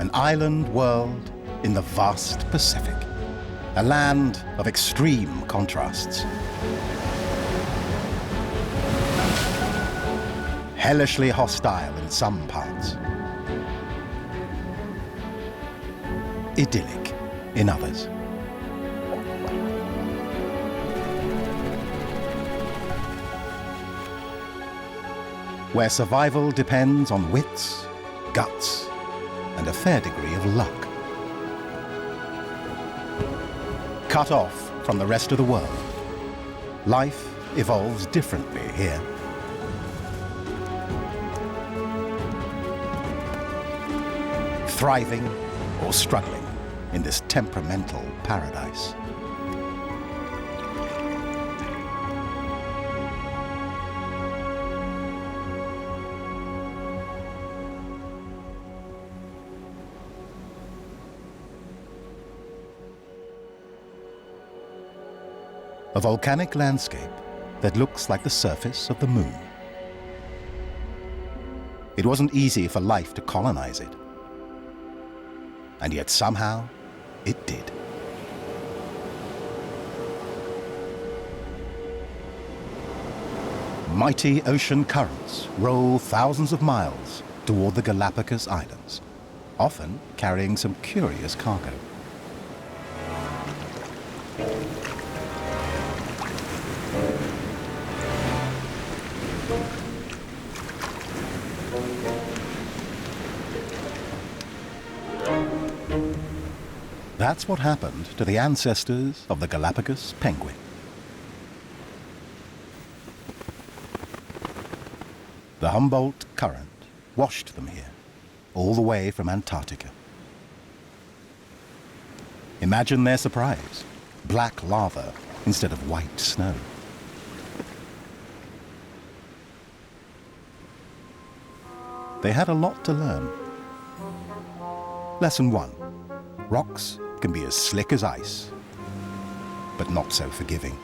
an island world in the vast Pacific, a land of extreme contrasts. Hellishly hostile in some parts, idyllic in others. Where survival depends on wits, guts, and a fair degree of luck. Cut off from the rest of the world, life evolves differently here. Thriving or struggling in this temperamental paradise. A volcanic landscape that looks like the surface of the moon. It wasn't easy for life to colonize it. And yet somehow, it did. Mighty ocean currents roll thousands of miles toward the Galapagos Islands, often carrying some curious cargo. That's what happened to the ancestors of the Galapagos penguin. The Humboldt Current washed them here, all the way from Antarctica. Imagine their surprise, black lava instead of white snow. They had a lot to learn. Lesson 1. Rocks can be as slick as ice, but not so forgiving.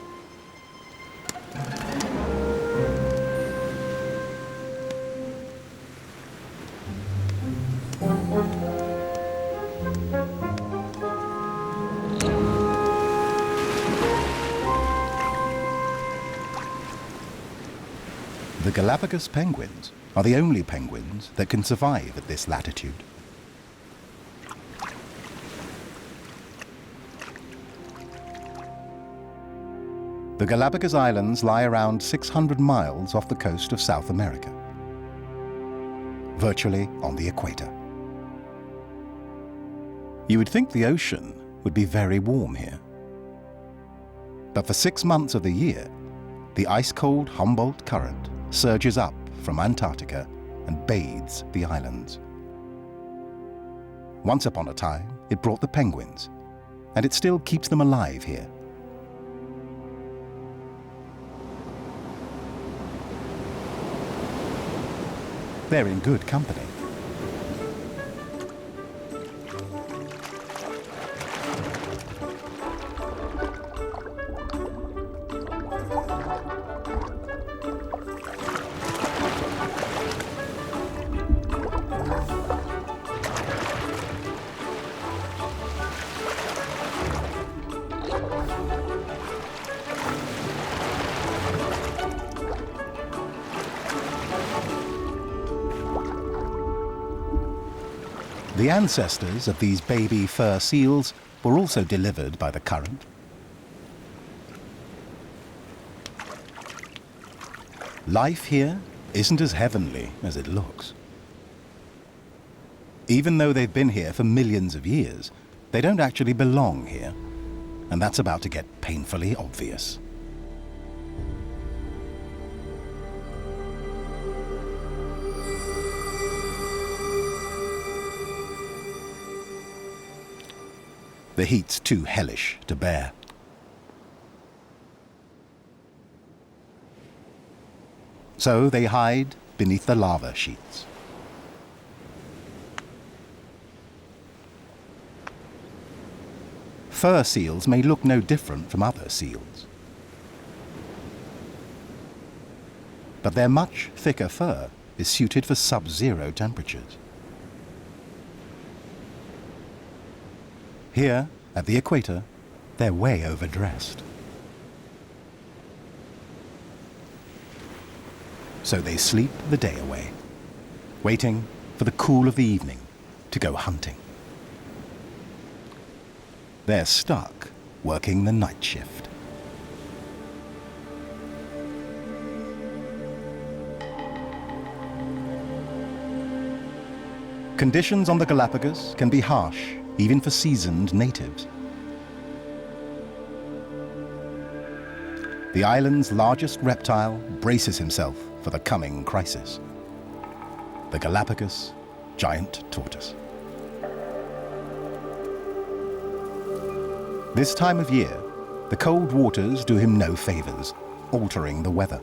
The Galapagos penguins are the only penguins that can survive at this latitude. The Galapagos Islands lie around 600 miles off the coast of South America, virtually on the equator. You would think the ocean would be very warm here. But for 6 months of the year, the ice-cold Humboldt Current surges up from Antarctica and bathes the islands. Once upon a time, it brought the penguins, and it still keeps them alive here. They're in good company. The ancestors of these baby fur seals were also delivered by the current. Life here isn't as heavenly as it looks. Even though they've been here for millions of years, they don't actually belong here, and that's about to get painfully obvious. The heat's too hellish to bear. So they hide beneath the lava sheets. Fur seals may look no different from other seals. But their much thicker fur is suited for sub-zero temperatures. Here, at the equator, they're way overdressed. So they sleep the day away, waiting for the cool of the evening to go hunting. They're stuck working the night shift. Conditions on the Galapagos can be harsh, even for seasoned natives. The island's largest reptile braces himself for the coming crisis. The Galapagos giant tortoise. This time of year, the cold waters do him no favors, altering the weather.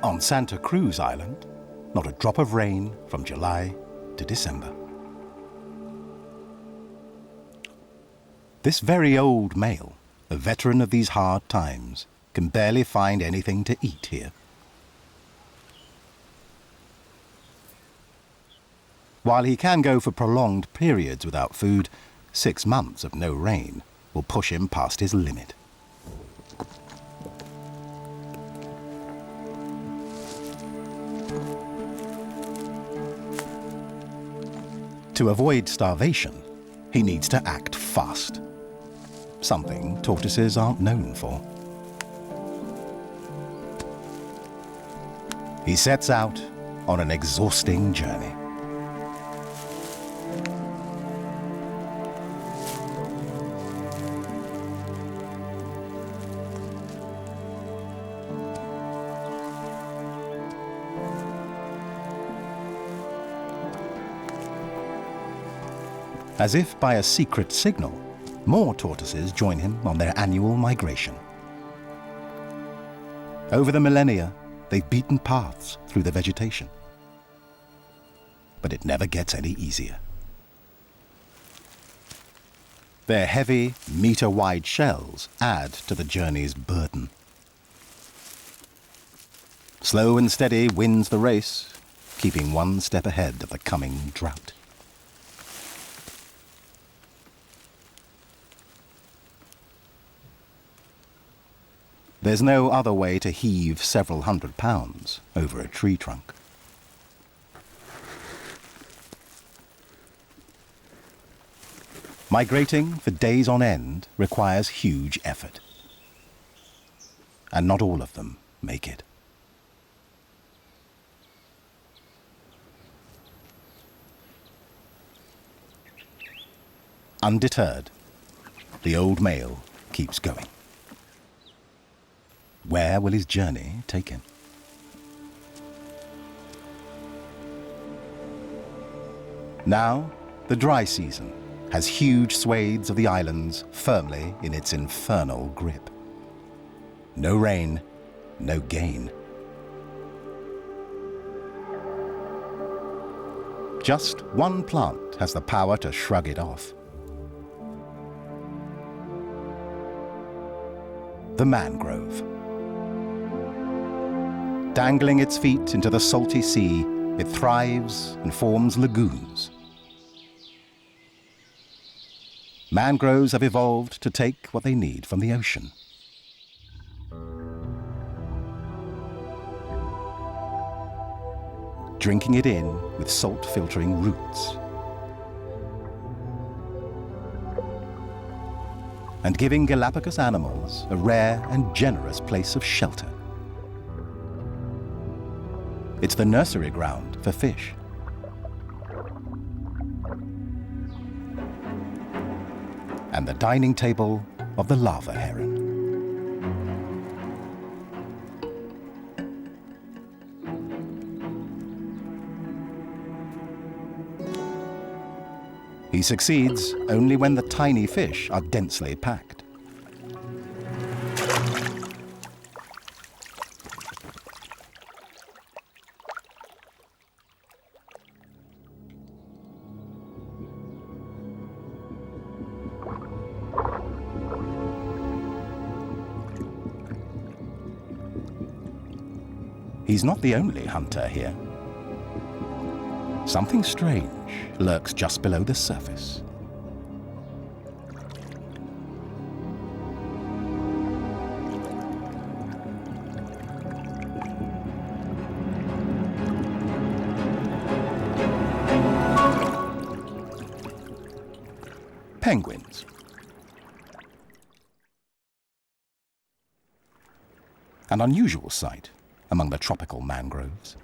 On Santa Cruz Island, not a drop of rain from July to December. This very old male, a veteran of these hard times, can barely find anything to eat here. While he can go for prolonged periods without food, 6 months of no rain will push him past his limit. To avoid starvation, he needs to act fast, something tortoises aren't known for. He sets out on an exhausting journey. As if by a secret signal, more tortoises join him on their annual migration. Over the millennia, they've beaten paths through the vegetation. But it never gets any easier. Their heavy, meter-wide shells add to the journey's burden. Slow and steady wins the race, keeping one step ahead of the coming drought. There's no other way to heave several hundred pounds over a tree trunk. Migrating for days on end requires huge effort. And not all of them make it. Undeterred, the old male keeps going. Where will his journey take him? Now, the dry season has huge swathes of the islands firmly in its infernal grip. No rain, no gain. Just one plant has the power to shrug it off. The mangrove. Dangling its feet into the salty sea, it thrives and forms lagoons. Mangroves have evolved to take what they need from the ocean. Drinking it in with salt-filtering roots. And giving Galapagos animals a rare and generous place of shelter. It's the nursery ground for fish. And the dining table of the lava heron. He succeeds only when the tiny fish are densely packed. He's not the only hunter here. something strange lurks just below the surface. Penguins. An unusual sight among the tropical mangroves.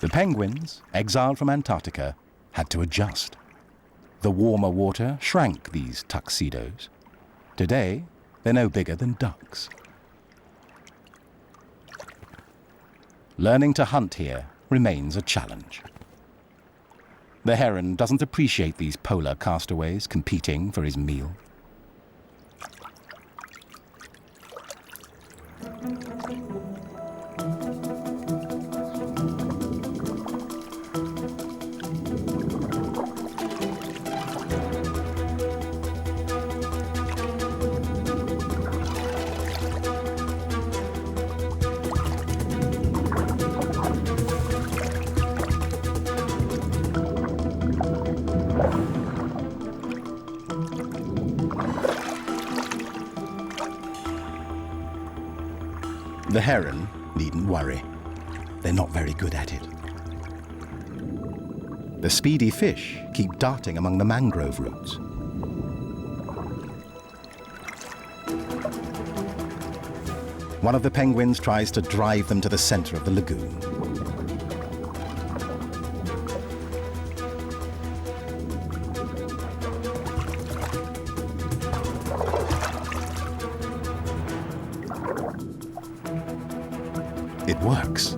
The penguins, exiled from Antarctica, had to adjust. The warmer water shrank these tuxedos. Today, they're no bigger than ducks. Learning to hunt here remains a challenge. The heron doesn't appreciate these polar castaways competing for his meal. The heron needn't worry. They're not very good at it. The speedy fish keep darting among the mangrove roots. One of the penguins tries to drive them to the center of the lagoon. It works.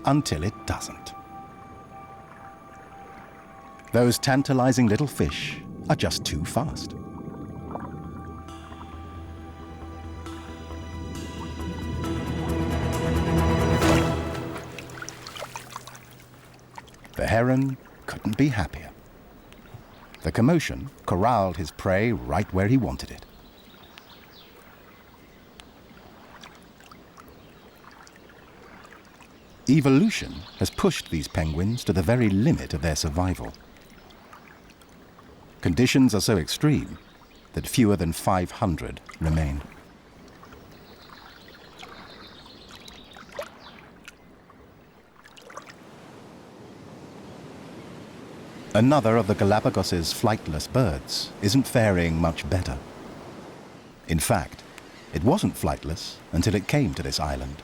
Until it doesn't. Those tantalizing little fish are just too fast. The heron couldn't be happier. The commotion corralled his prey right where he wanted it. Evolution has pushed these penguins to the very limit of their survival. Conditions are so extreme that fewer than 500 remain. Another of the Galapagos' flightless birds isn't faring much better. In fact, it wasn't flightless until it came to this island.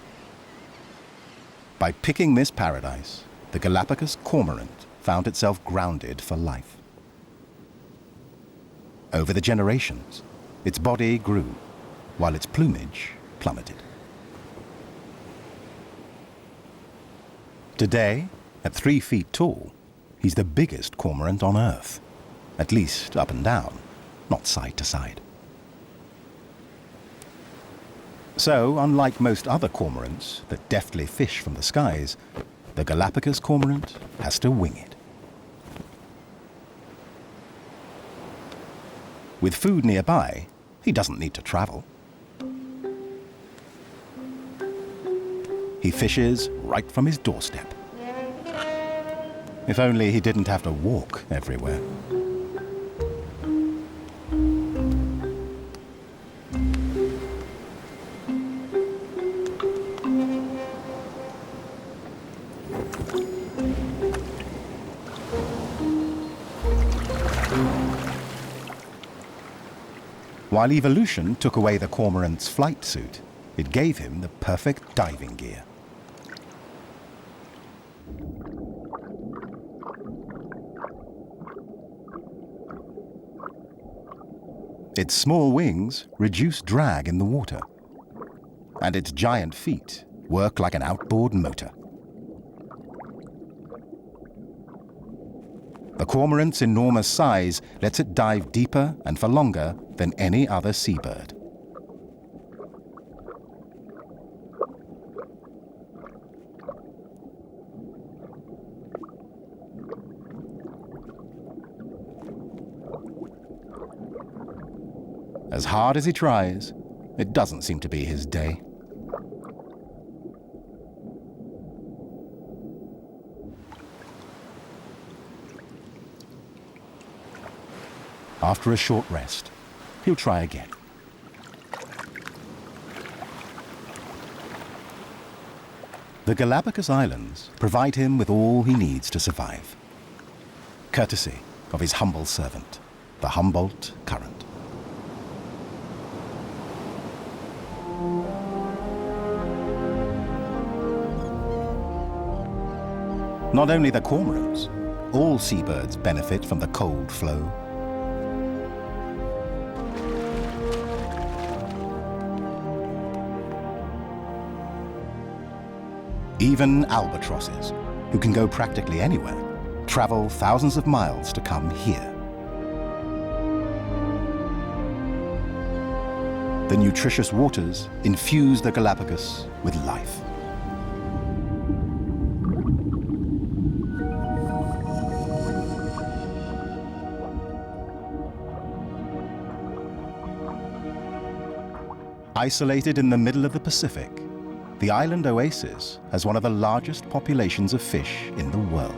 By picking this paradise, the Galapagos cormorant found itself grounded for life. Over the generations, its body grew, while its plumage plummeted. Today, at 3 feet tall, he's the biggest cormorant on Earth, at least up and down, not side to side. So, unlike most other cormorants that deftly fish from the skies, the Galapagos cormorant has to wing it. With food nearby, he doesn't need to travel. He fishes right from his doorstep. If only he didn't have to walk everywhere. While evolution took away the cormorant's flight suit, it gave him the perfect diving gear. Its small wings reduce drag in the water, and its giant feet work like an outboard motor. The cormorant's enormous size lets it dive deeper and for longer than any other seabird. As hard as he tries, it doesn't seem to be his day. After a short rest, he'll try again. The Galapagos Islands provide him with all he needs to survive, courtesy of his humble servant, the Humboldt Current. Not only the cormorants, all seabirds benefit from the cold flow. Even albatrosses, who can go practically anywhere, travel thousands of miles to come here. The nutritious waters infuse the Galapagos with life. Isolated in the middle of the Pacific, the island oasis has one of the largest populations of fish in the world.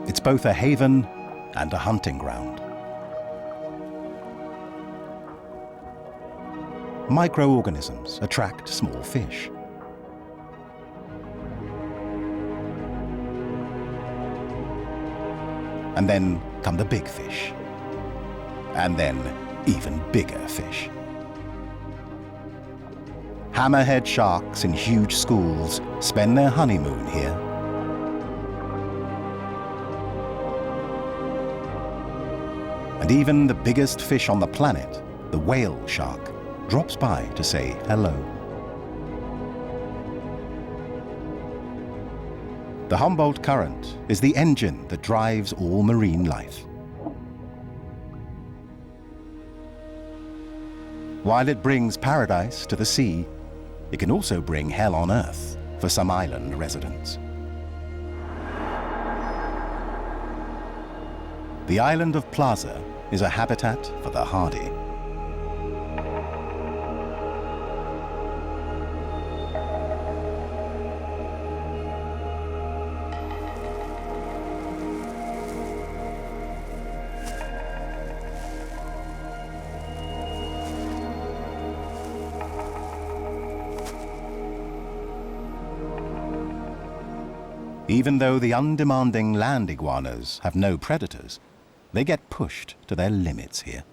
It's both a haven and a hunting ground. Microorganisms attract small fish. And then come the big fish. And then even bigger fish. Hammerhead sharks in huge schools spend their honeymoon here. And even the biggest fish on the planet, the whale shark, drops by to say hello. The Humboldt Current is the engine that drives all marine life. While it brings paradise to the sea, it can also bring hell on earth for some island residents. The island of Plaza is a habitat for the hardy. Even though the undemanding land iguanas have no predators, they get pushed to their limits here.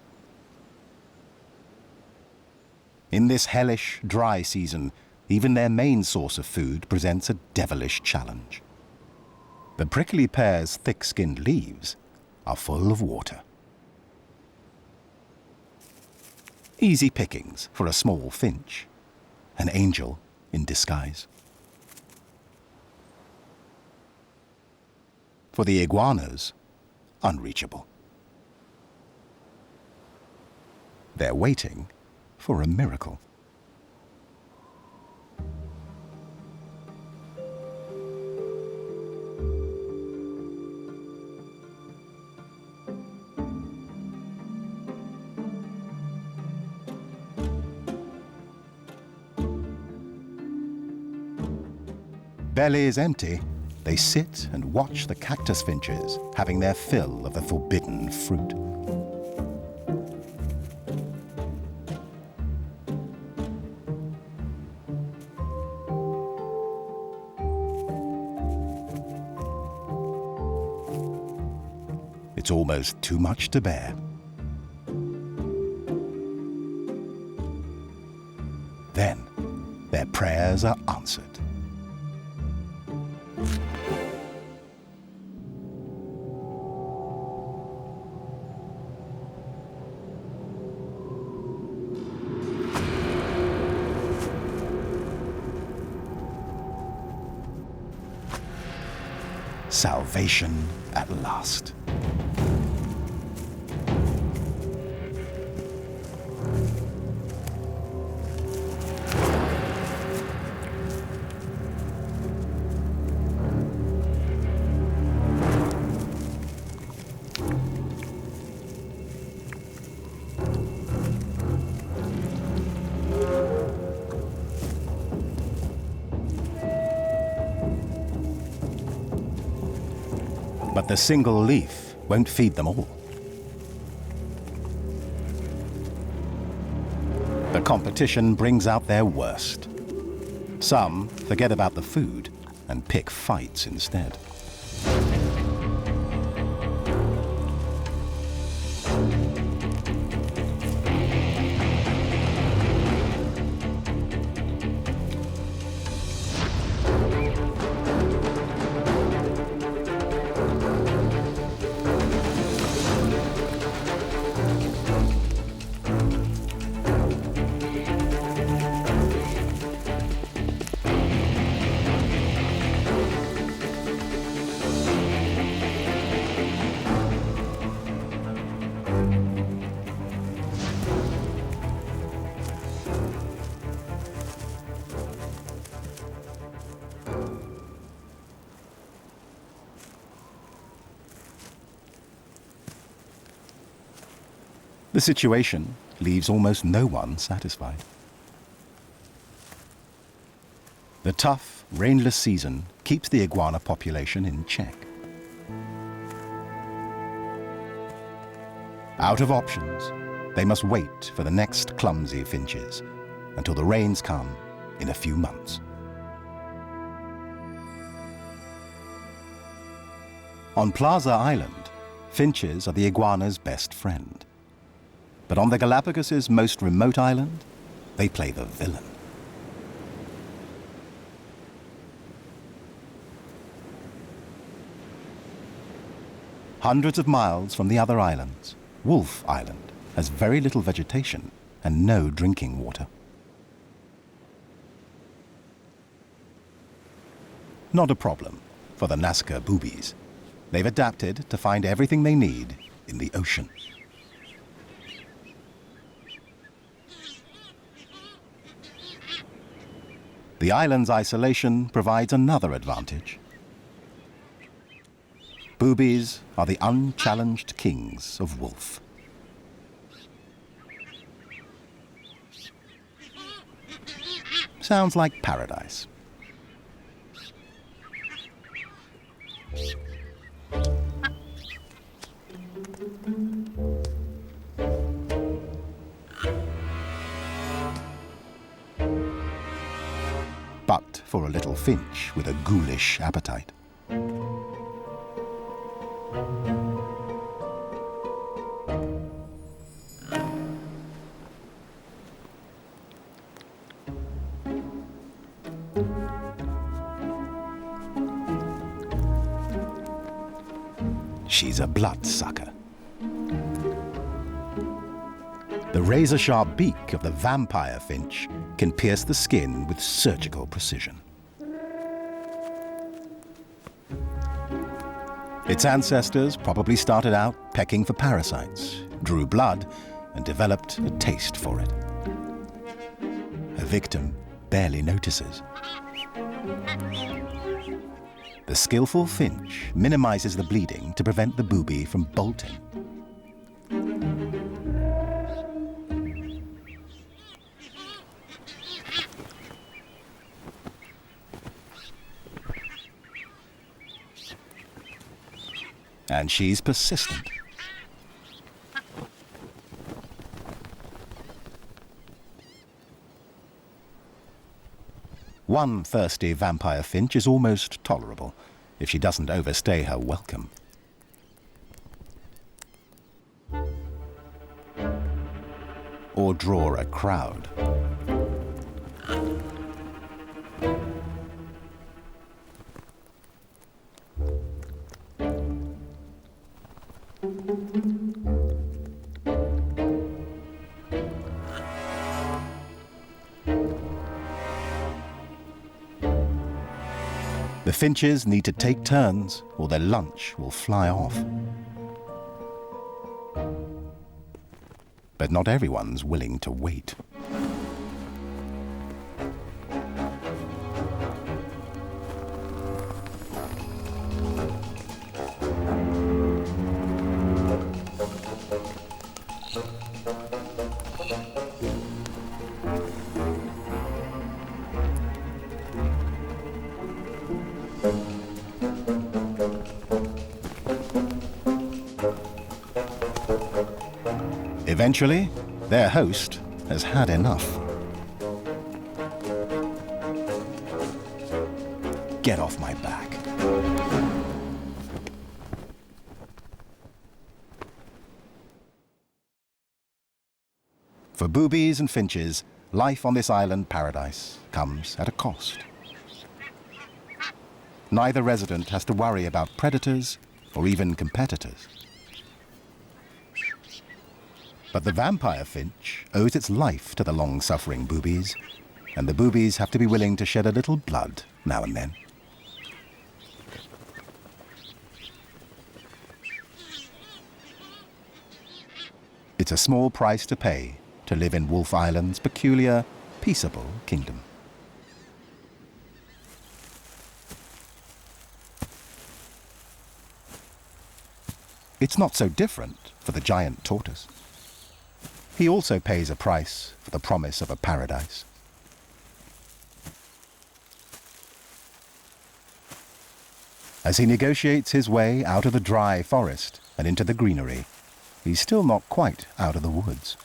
In this hellish, dry season, even their main source of food presents a devilish challenge. The prickly pear's thick-skinned leaves are full of water. Easy pickings for a small finch, an angel in disguise. For the iguanas, unreachable. They're waiting for a miracle. Bellies empty, they sit and watch the cactus finches having their fill of the forbidden fruit. It's almost too much to bear. Then, their prayers are answered. Salvation at last. But the single leaf won't feed them all. The competition brings out their worst. Some forget about the food and pick fights instead. The situation leaves almost no one satisfied. The tough, rainless season keeps the iguana population in check. Out of options, they must wait for the next clumsy finches until the rains come in a few months. On Plaza Island, finches are the iguana's best friend. But on the Galapagos' most remote island, they play the villain. Hundreds of miles from the other islands, Wolf Island has very little vegetation and no drinking water. Not a problem for the Nazca boobies. They've adapted to find everything they need in the ocean. The island's isolation provides another advantage. Boobies are the unchallenged kings of wolf. Sounds like paradise. But for a little finch with a ghoulish appetite. She's a bloodsucker. The razor-sharp beak of the vampire finch can pierce the skin with surgical precision. Its ancestors probably started out pecking for parasites, drew blood, and developed a taste for it. A victim barely notices. The skillful finch minimizes the bleeding to prevent the booby from bolting. And she's persistent. One thirsty vampire finch is almost tolerable if she doesn't overstay her welcome. Or draw a crowd. The finches need to take turns or their lunch will fly off. But not everyone's willing to wait. Eventually, their host has had enough. Get off my back. For boobies and finches, life on this island paradise comes at a cost. Neither resident has to worry about predators or even competitors. But the vampire finch owes its life to the long-suffering boobies, and the boobies have to be willing to shed a little blood now and then. It's a small price to pay to live in Wolf Island's peculiar, peaceable kingdom. It's not so different for the giant tortoise. He also pays a price for the promise of a paradise. As he negotiates his way out of the dry forest and into the greenery, he's still not quite out of the woods.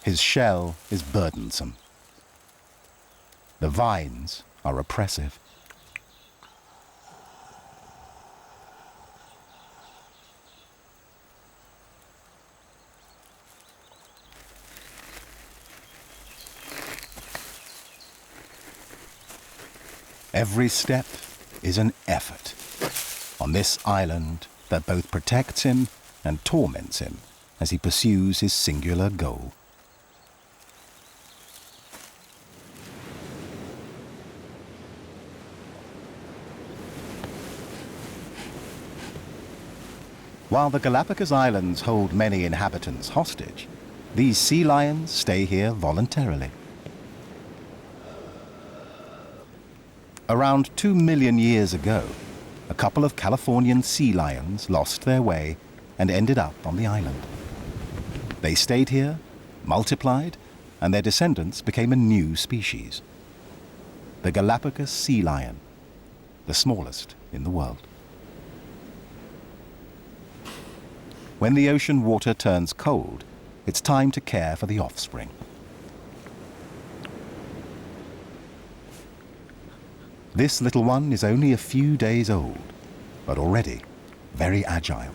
His shell is burdensome. The vines are oppressive. Every step is an effort on this island that both protects him and torments him as he pursues his singular goal. While the Galapagos Islands hold many inhabitants hostage, these sea lions stay here voluntarily. Around 2 million years ago, a couple of Californian sea lions lost their way and ended up on the island. They stayed here, multiplied, and their descendants became a new species. The Galapagos sea lion, the smallest in the world. When the ocean water turns cold, it's time to care for the offspring. This little one is only a few days old, but already very agile.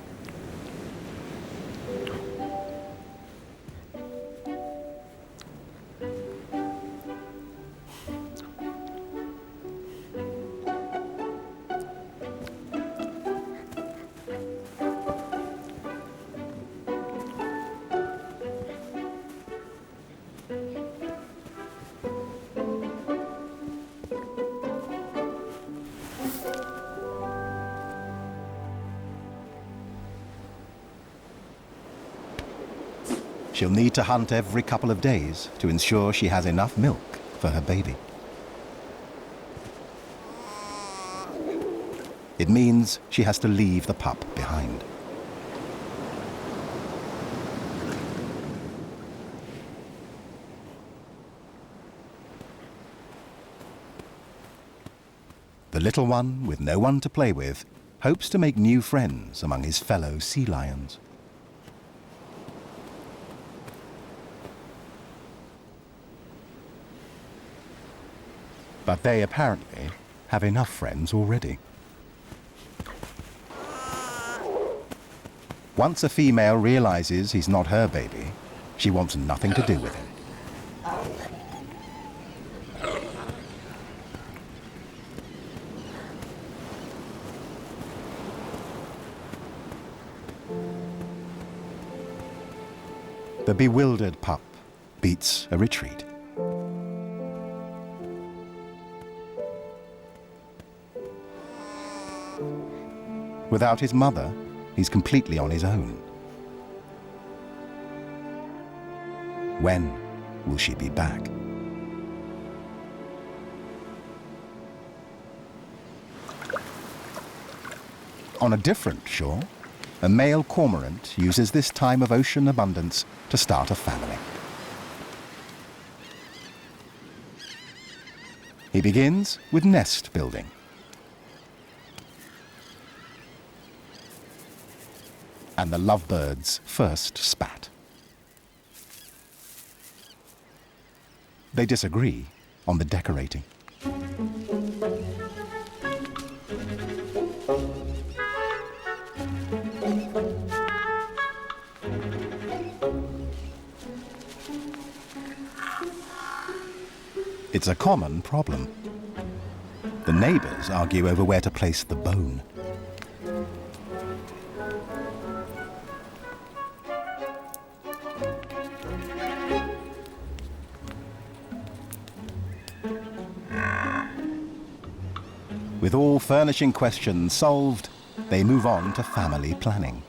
She'll need to hunt every couple of days to ensure she has enough milk for her baby. It means she has to leave the pup behind. The little one, with no one to play with, hopes to make new friends among his fellow sea lions. But they apparently have enough friends already. Once a female realizes he's not her baby, she wants nothing to do with him. The bewildered pup beats a retreat. Without his mother, he's completely on his own. When will she be back? On a different shore, a male cormorant uses this time of ocean abundance to start a family. He begins with nest building. And the lovebirds first spat. They disagree on the decorating. It's a common problem. The neighbors argue over where to place the bone. With all furnishing questions solved, they move on to family planning.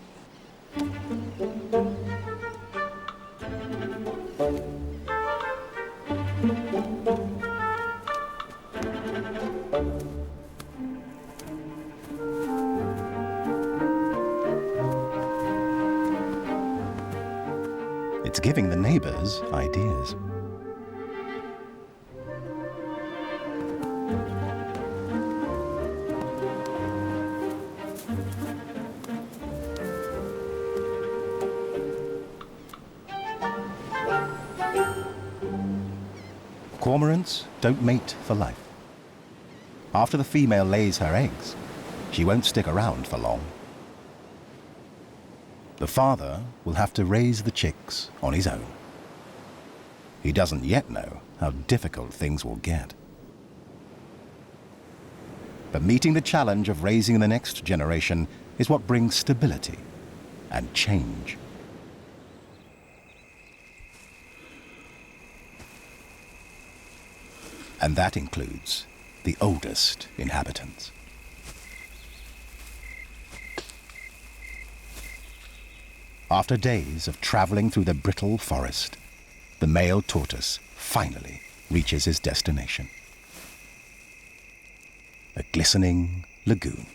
It's giving the neighbors ideas. Cormorants don't mate for life. After the female lays her eggs, she won't stick around for long. The father will have to raise the chicks on his own. He doesn't yet know how difficult things will get. But meeting the challenge of raising the next generation is what brings stability and change. And that includes the oldest inhabitants. After days of traveling through the brittle forest, the male tortoise finally reaches his destination. A glistening lagoon.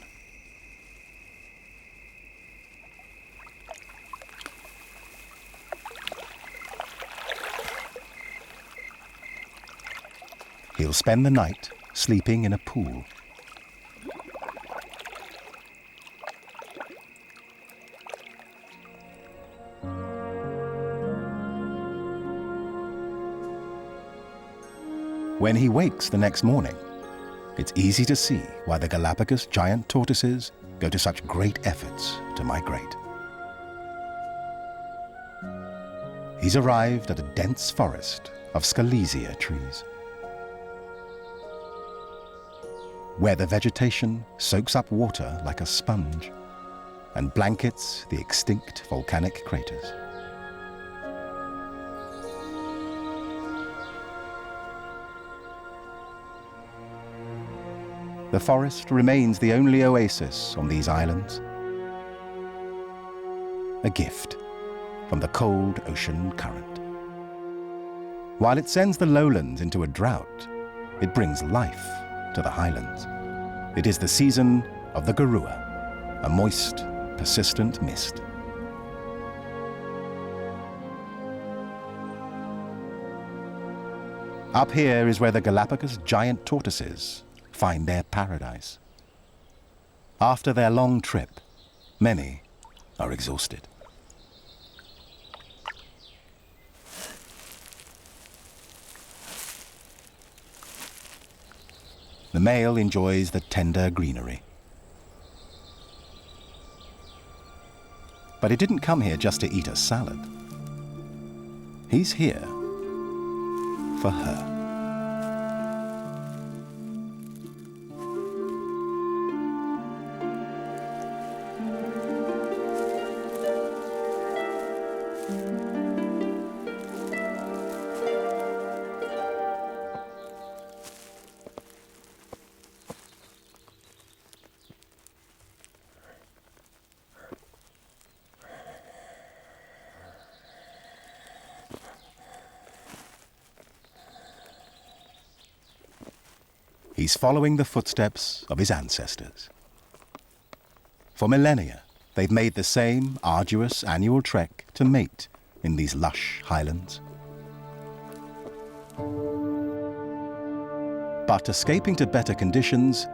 He'll spend the night sleeping in a pool. When he wakes the next morning, it's easy to see why the Galapagos giant tortoises go to such great efforts to migrate. He's arrived at a dense forest of scalesia trees, where the vegetation soaks up water like a sponge and blankets the extinct volcanic craters. The forest remains the only oasis on these islands, a gift from the cold ocean current. While it sends the lowlands into a drought, it brings life to the highlands. It is the season of the garua, a moist, persistent mist. Up here is where the Galapagos giant tortoises find their paradise. After their long trip, many are exhausted. The male enjoys the tender greenery. But he didn't come here just to eat a salad. He's here for her. He's following the footsteps of his ancestors. For millennia, they've made the same arduous annual trek to mate in these lush highlands. But escaping to better conditions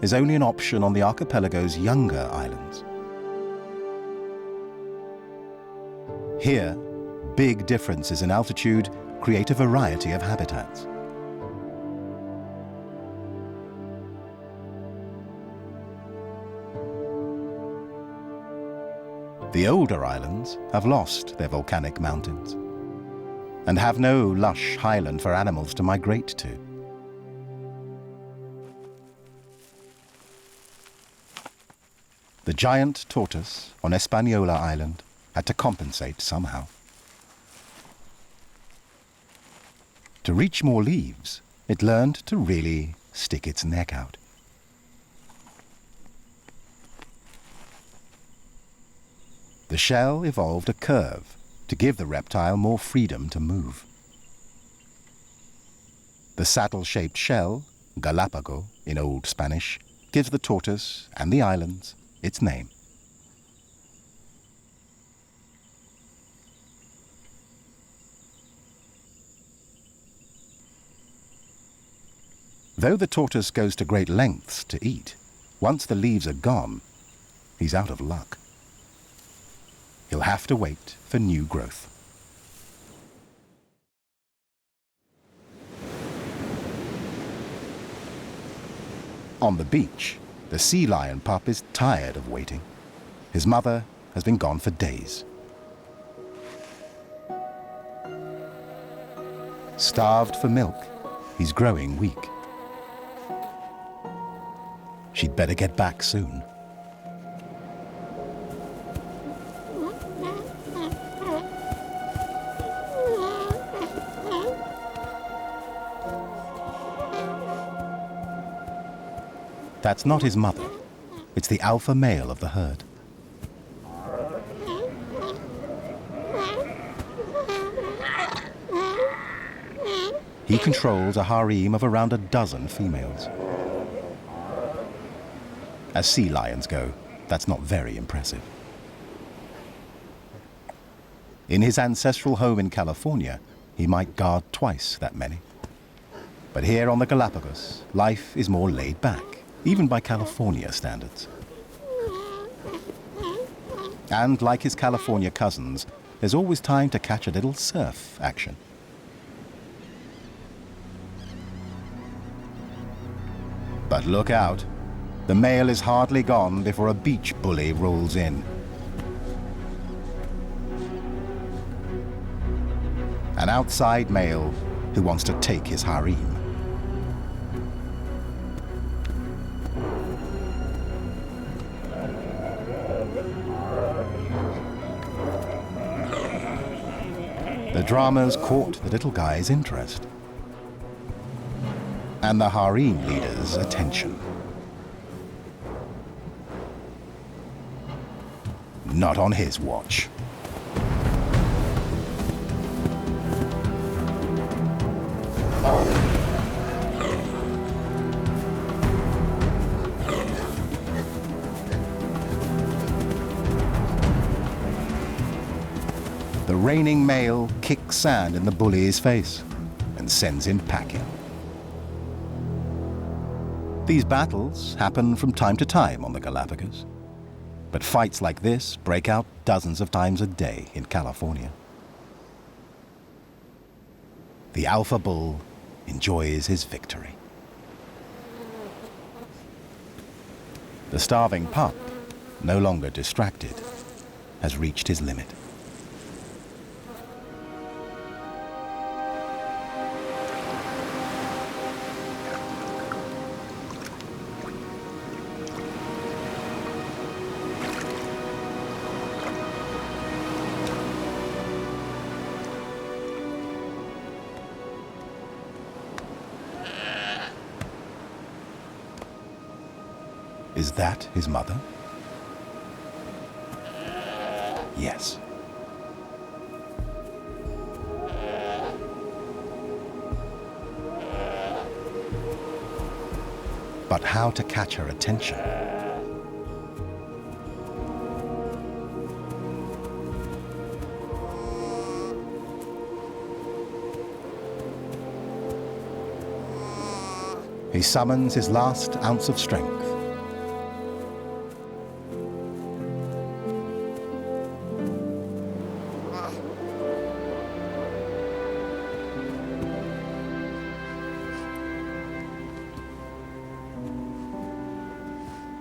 is only an option on the archipelago's younger islands. Here, big differences in altitude create a variety of habitats. The older islands have lost their volcanic mountains and have no lush highland for animals to migrate to. The giant tortoise on Hispaniola Island had to compensate somehow. To reach more leaves, it learned to really stick its neck out. The shell evolved a curve to give the reptile more freedom to move. The saddle-shaped shell, Galapagos in Old Spanish, gives the tortoise and the islands its name. Though the tortoise goes to great lengths to eat, once the leaves are gone, he's out of luck. He'll have to wait for new growth. On the beach, the sea lion pup is tired of waiting. His mother has been gone for days. Starved for milk, he's growing weak. She'd better get back soon. That's not his mother. It's the alpha male of the herd. He controls a harem of around a dozen females. As sea lions go, that's not very impressive. In his ancestral home in California, he might guard twice that many. But here on the Galapagos, life is more laid back, even by California standards. And like his California cousins, there's always time to catch a little surf action. But look out. The male is hardly gone before a beach bully rolls in. An outside male who wants to take his harem. The drama's caught the little guy's interest. And the harem leader's attention. Not on his watch. The reigning male kicks sand in the bully's face and sends him packing. These battles happen from time to time on the Galapagos. But fights like this break out dozens of times a day in California. The alpha bull enjoys his victory. The starving pup, no longer distracted, has reached his limit. Is that his mother? Yes. But how to catch her attention? he summons his last ounce of strength.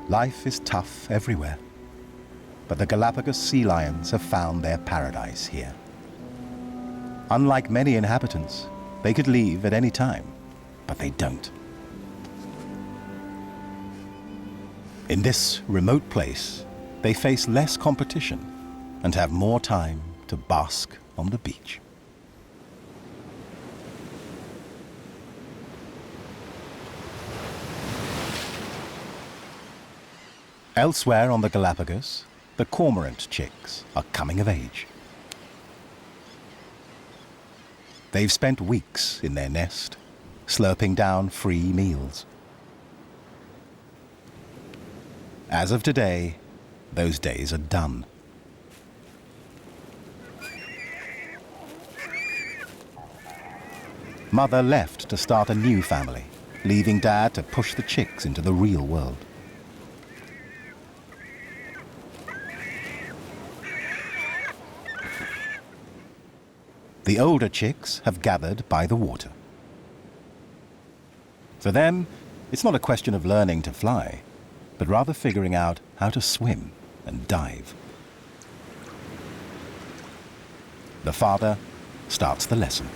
Life is tough everywhere, but the Galapagos sea lions have found their paradise here. Unlike many inhabitants, they could leave at any time, but they don't. In this remote place, they face less competition and have more time to bask on the beach. Elsewhere on the Galapagos, the cormorant chicks are coming of age. They've spent weeks in their nest, slurping down free meals. As of today, those days are done. Mother left to start a new family, leaving Dad to push the chicks into the real world. The older chicks have gathered by the water. For them, it's not a question of learning to fly, but rather figuring out how to swim and dive. The father starts the lesson.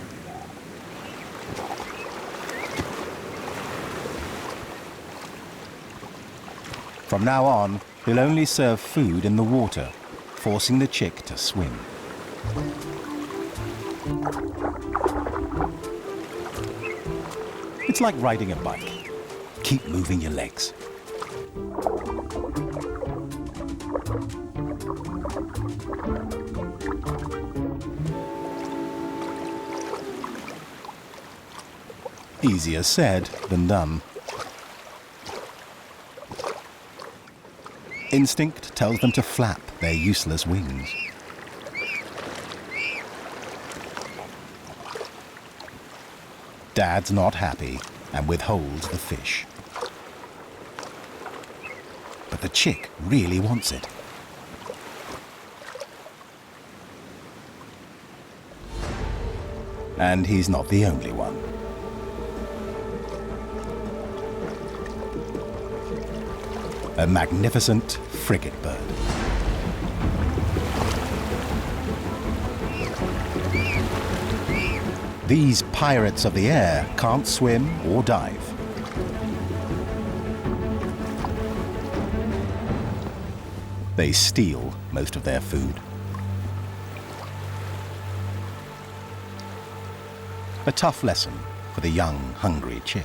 From now on, he'll only serve food in the water, forcing the chick to swim. It's like riding a bike. Keep moving your legs. Easier said than done. Instinct tells them to flap their useless wings. Dad's not happy and withholds the fish. But the chick really wants it. And he's not the only one. A magnificent frigate bird. These pirates of the air can't swim or dive. They steal most of their food. A tough lesson for the young, hungry chick.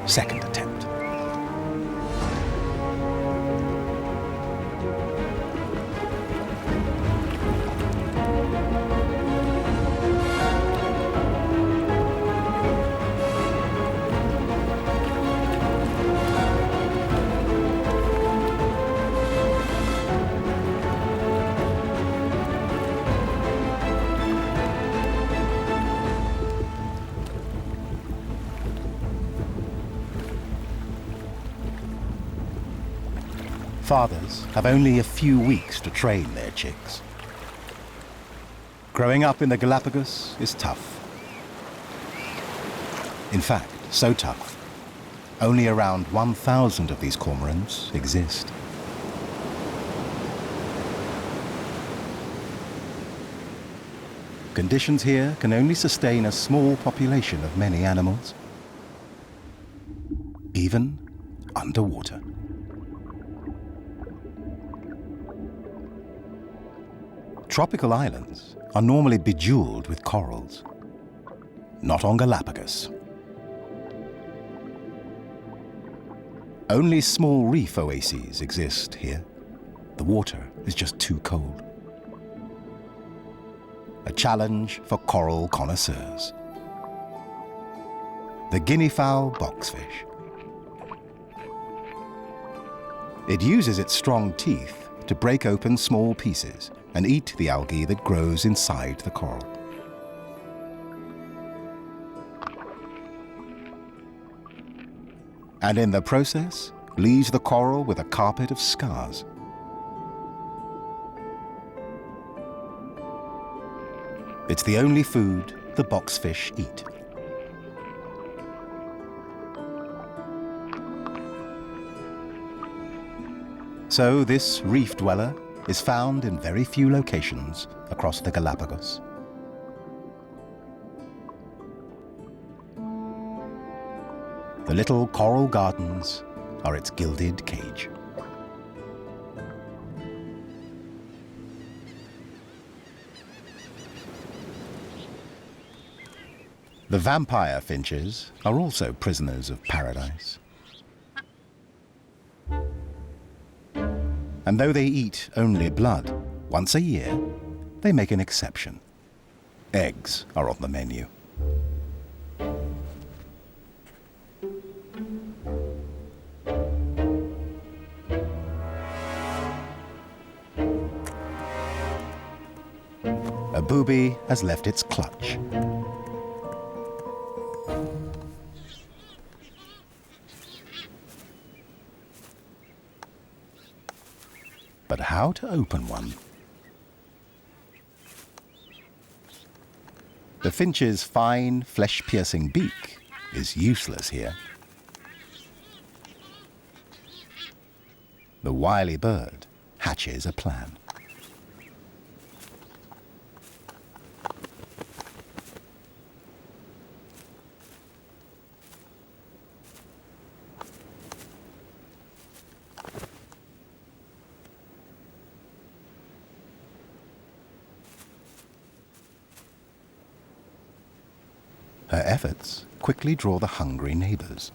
Second attempt. Fathers have only a few weeks to train their chicks. Growing up in the Galapagos is tough. In fact, so tough, only around 1,000 of these cormorants exist. Conditions here can only sustain a small population of many animals, even underwater. Tropical islands are normally bejeweled with corals. Not on Galapagos. Only small reef oases exist here. The water is just too cold. A challenge for coral connoisseurs. The guinea fowl boxfish. It uses its strong teeth to break open small pieces and eat the algae that grows inside the coral. and in the process leaves the coral with a carpet of scars. It's the only food the boxfish eat. So this reef dweller is found in very few locations across the Galapagos. The little coral gardens are its gilded cage. The vampire finches are also prisoners of paradise. And though they eat only blood, once a year, they make an exception. Eggs are on the menu. A booby has left its clutch. But how to open one? The finch's fine, flesh-piercing beak is useless here. The wily bird hatches a plan. Her efforts quickly draw the hungry neighbors.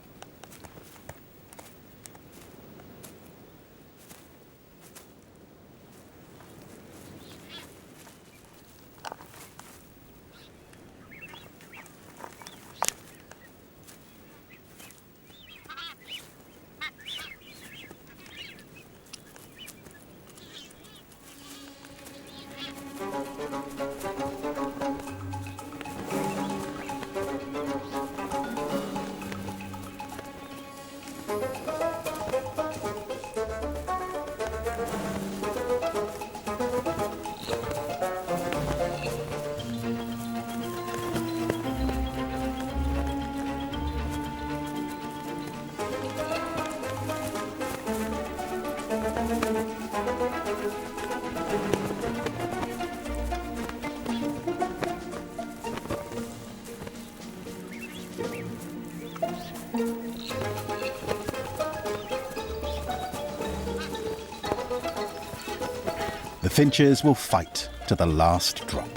The finches will fight to the last drop.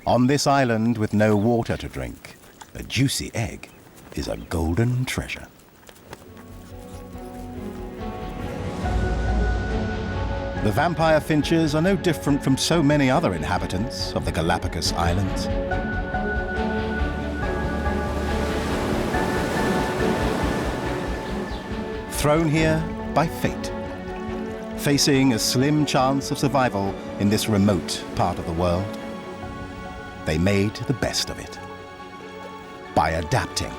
On this island with no water to drink, a juicy egg is a golden treasure. The vampire finches are no different from so many other inhabitants of the Galapagos Islands. Thrown here by fate, facing a slim chance of survival in this remote part of the world, they made the best of it by adapting.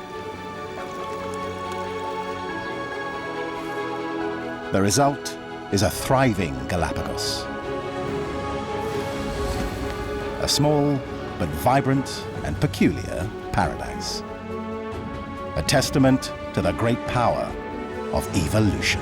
The result is a thriving Galapagos. A small but vibrant and peculiar paradise. A testament to the great power of evolution.